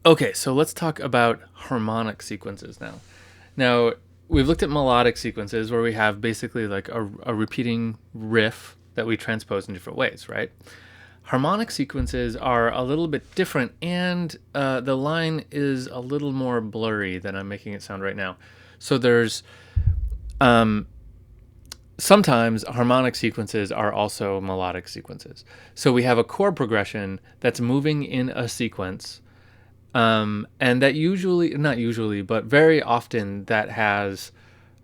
Okay, so let's talk about harmonic sequences now. Now, we've looked at melodic sequences where we have basically like a repeating riff that we transpose in different ways, right? Harmonic sequences are a little bit different, and the line is a little more blurry than I'm making it sound right now. So there's sometimes harmonic sequences are also melodic sequences. So we have a chord progression that's moving in a sequence, and that not usually, but very often that has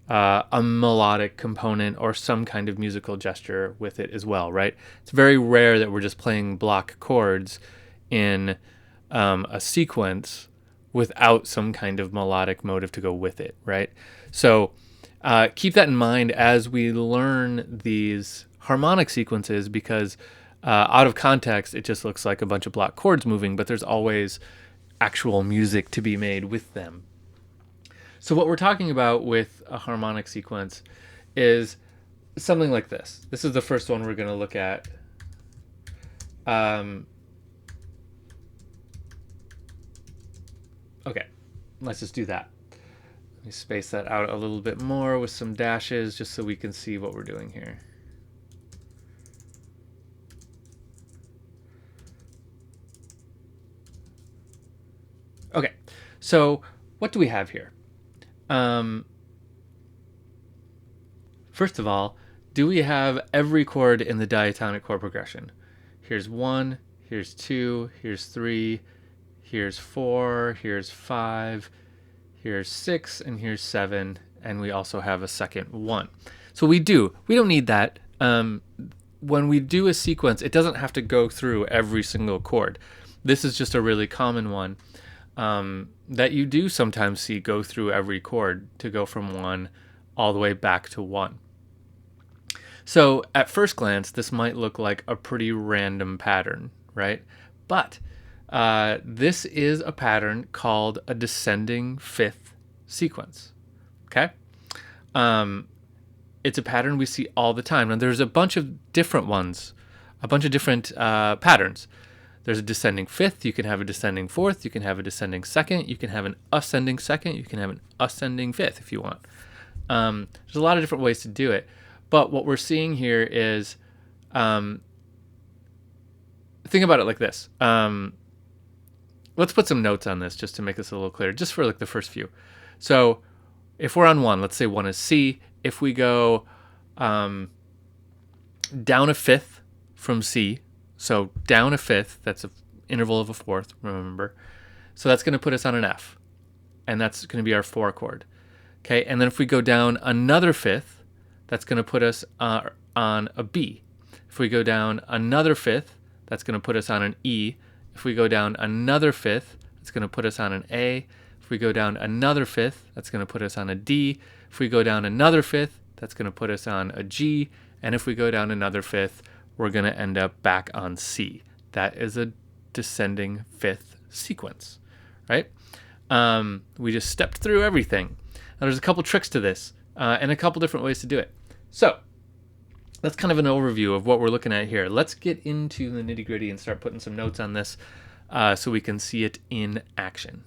a melodic component or some kind of musical gesture with it as well, right? It's very rare that we're just playing block chords in a sequence without some kind of melodic motive to go with it, right? So keep that in mind as we learn these harmonic sequences, because out of context, it just looks like a bunch of block chords moving, but there's always actual music to be made with them. So what we're talking about with a harmonic sequence is something like this. This is the first one we're going to look at. Okay, let's just do that. Let me space that out a little bit more with some dashes just so we can see what we're doing here. Okay, so what do we have here? First of all, do we have every chord in the diatonic chord progression? Here's 1, here's 2, here's 3, here's 4, here's 5, here's 6, and here's 7, and we also have a second 1. So we do. We don't need that. When we do a sequence, it doesn't have to go through every single chord. This is just a really common one that you do sometimes see go through every chord to go from 1 all the way back to 1. So at first glance, this might look like a pretty random pattern, right? But this is a pattern called a descending fifth sequence, okay? It's a pattern we see all the time. Now, there's a bunch of different ones, a bunch of different patterns. There's a descending fifth, you can have a descending fourth, you can have a descending second, you can have an ascending second, you can have an ascending fifth if you want. There's a lot of different ways to do it. But what we're seeing here is, think about it like this. Let's put some notes on this just to make this a little clearer, just for like the first few. So if we're on 1, let's say 1 is C. If we go down a fifth from C, so down a fifth, that's an interval of a fourth, remember. So that's going to put us on an F, and that's going to be our 4 chord. Okay, and then if we go down another fifth, that's going to put us on a B. If we go down another fifth, that's going to put us on an E. If we go down another fifth, that's going to put us on an A. If we go down another fifth, that's going to put us on a D. If we go down another fifth, that's going to put us on a G. And if we go down another fifth, we're going to end up back on C. That is a descending fifth sequence, right? We just stepped through everything. Now, there's a couple tricks to this and a couple different ways to do it. So that's kind of an overview of what we're looking at here. Let's get into the nitty-gritty and start putting some notes on this so we can see it in action.